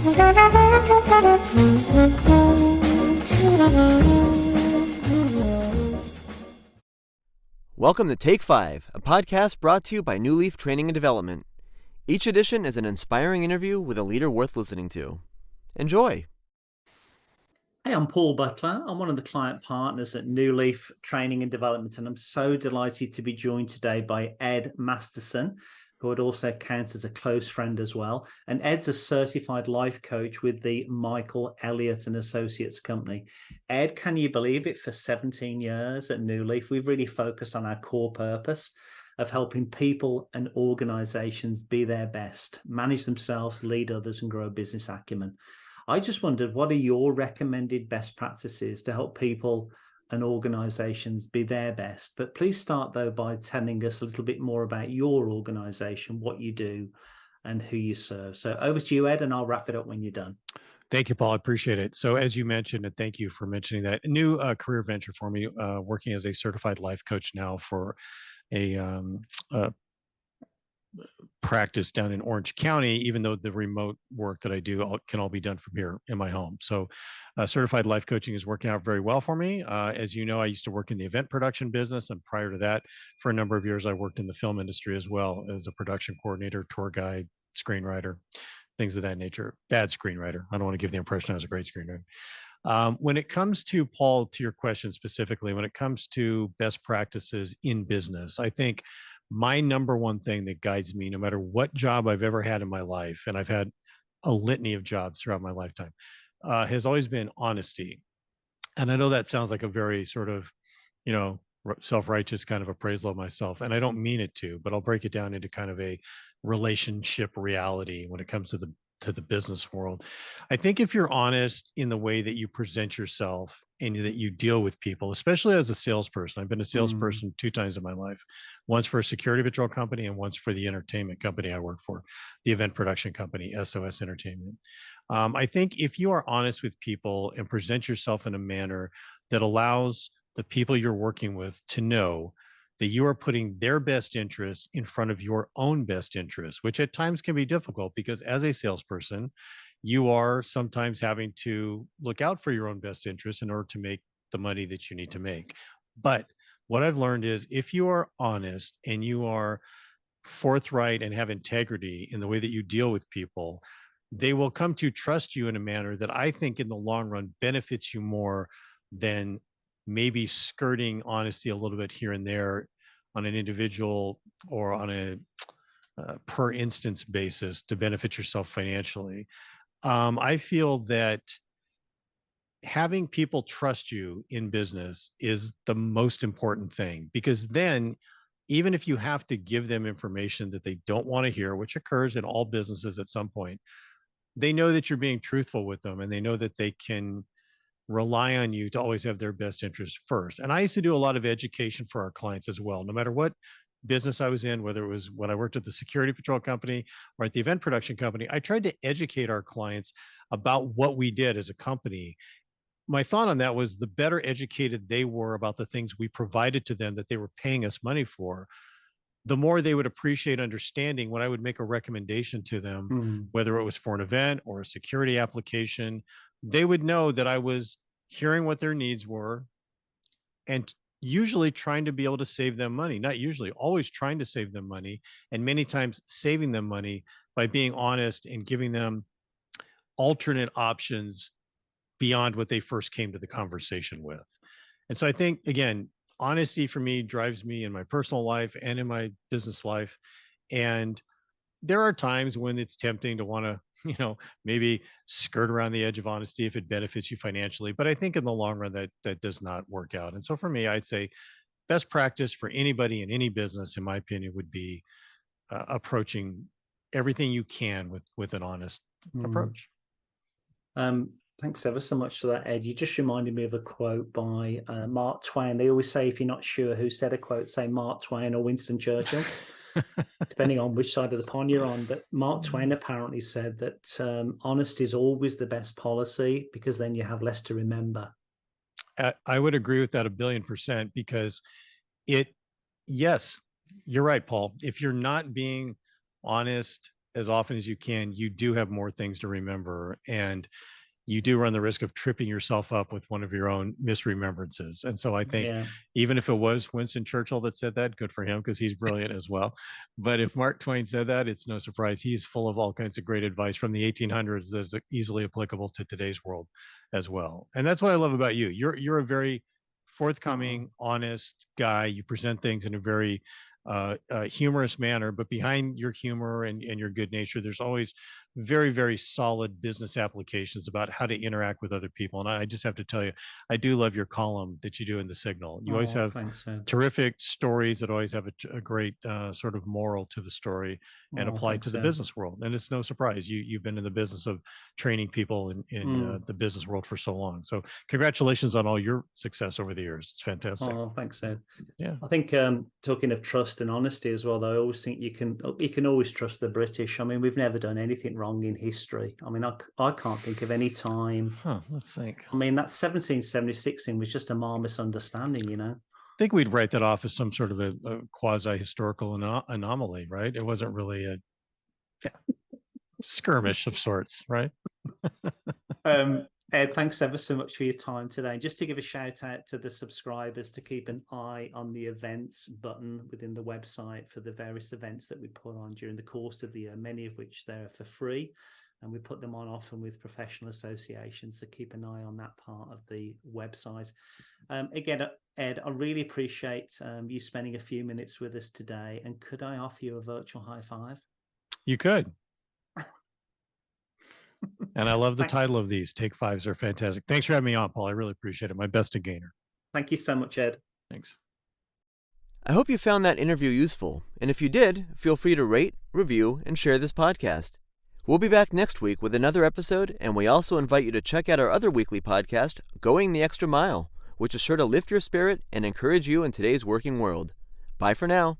Welcome to Take 5, a podcast brought to you by Newleaf Training and Development. Each edition is an inspiring interview with a leader worth listening to. Enjoy! Hey, I'm Paul Butler. I'm one of the client partners at Newleaf Training and Development, and I'm so delighted to be joined today by Ed Masterson, who would also count as a close friend as well. And Ed's a certified life coach with the Elliott Associates company. Ed, can you believe it? For 17 years at Newleaf, we've really focused on our core purpose of helping people and organizations be their best, manage themselves, lead others, and grow business acumen. I just wondered, what are your recommended best practices to help people and organizations be their best? But please start, though, by telling us a little bit more about your organization, what you do, and who you serve. So over to you, Ed, and I'll wrap it up when you're done. Thank you, Paul. I appreciate it. So as you mentioned, and thank you for mentioning that, a new career venture for me, working as a certified life coach now for a practice down in Orange County, even though the remote work that I do can all be done from here in my home. So certified life coaching is working out very well for me. As you know, I used to work in the event production business, and prior to that, for a number of years, I worked in the film industry as well as a production coordinator, tour guide, screenwriter, things of that nature. Bad screenwriter. I don't want to give the impression I was a great screenwriter. When it comes to, Paul, to your question specifically, when it comes to best practices in business, I think my number one thing that guides me, no matter what job I've ever had in my life, and I've had a litany of jobs throughout my lifetime, has always been honesty. And I know that sounds like a very sort of, self-righteous kind of appraisal of myself, and I don't mean it to, but I'll break it down into kind of a relationship reality when it comes to the business world. I think if you're honest in the way that you present yourself and that you deal with people, especially as a salesperson. I've been a salesperson 2 times in my life, once for a security patrol company and once for the entertainment company I work for, the event production company, SOS Entertainment. I think if you are honest with people and present yourself in a manner that allows the people you're working with to know that you are putting their best interests in front of your own best interests, which at times can be difficult because as a salesperson, you are sometimes having to look out for your own best interests in order to make the money that you need to make. But what I've learned is if you are honest and you are forthright and have integrity in the way that you deal with people, they will come to trust you in a manner that I think in the long run benefits you more than maybe skirting honesty a little bit here and there on an individual or on a per instance basis to benefit yourself financially. I feel that having people trust you in business is the most important thing, because then even if you have to give them information that they don't want to hear, which occurs in all businesses at some point, they know that you're being truthful with them and they know that they can rely on you to always have their best interest first. And I used to do a lot of education for our clients as well, no matter what business I was in, whether it was when I worked at the security patrol company or at the event production company. I tried to educate our clients about what we did as a company. My thought on that was the better educated they were about the things we provided to them that they were paying us money for, the more they would appreciate understanding when I would make a recommendation to them, whether it was for an event or a security application. They would know that I was hearing what their needs were and usually trying to be able to save them money. Not usually, always trying to save them money, and many times saving them money by being honest and giving them alternate options beyond what they first came to the conversation with. And so I think, again, honesty for me drives me in my personal life and in my business life. And there are times when it's tempting to want to, maybe skirt around the edge of honesty if it benefits you financially. But I think in the long run, that does not work out. And so for me, I'd say best practice for anybody in any business, in my opinion, would be approaching everything you can with an honest approach. Thanks ever so much for that, Ed. You just reminded me of a quote by Mark Twain. They always say, if you're not sure who said a quote, say Mark Twain or Winston Churchill, depending on which side of the pond you're on. But Mark Twain apparently said that honesty is always the best policy because then you have less to remember. I would agree with that 1,000,000,000%, because yes, you're right, Paul. If you're not being honest as often as you can, you do have more things to remember. And you do run the risk of tripping yourself up with one of your own misremembrances. And so I think Yeah. even if it was Winston Churchill that said that, good for him, because he's brilliant as well. But if Mark Twain said that, it's no surprise. He's full of all kinds of great advice from the 1800s that's easily applicable to today's world as well. And that's what I love about you. You're a very forthcoming, honest guy. You present things in a very humorous manner, but behind your humor and your good nature, there's always very, very solid business applications about how to interact with other people. And I just have to tell you, I do love your column that you do in the Signal. You always have Thanks, Ed. terrific stories that always have a great sort of moral to the story and apply Thanks, to the Ed. business world. And it's no surprise you've been in the business of training people in the business world for so long. So congratulations on all your success over the years. It's fantastic. Oh, thanks, Ed. Yeah. I think talking of trust and honesty as well, though, I always think you can always trust the British. I mean, we've never done anything wrong in history. I mean, I can't think of any time. Let's think. I mean, that 1776 thing was just a mild misunderstanding, you know. I think we'd write that off as some sort of a quasi-historical anomaly, right? It wasn't really a skirmish of sorts, right? Ed, thanks ever so much for your time today. Just to give a shout out to the subscribers to keep an eye on the events button within the website for the various events that we put on during the course of the year, many of which they're for free. And we put them on often with professional associations, so keep an eye on that part of the website. Again, Ed, I really appreciate you spending a few minutes with us today. And could I offer you a virtual high five? You could. And I love the title of these. Take Fives are fantastic. Thanks for having me on, Paul. I really appreciate it. My best to Gainer. Thank you so much, Ed. Thanks. I hope you found that interview useful, and if you did, feel free to rate, review, and share this podcast. We'll be back next week with another episode, and we also invite you to check out our other weekly podcast, Going the Extra Mile, which is sure to lift your spirit and encourage you in today's working world. Bye for now.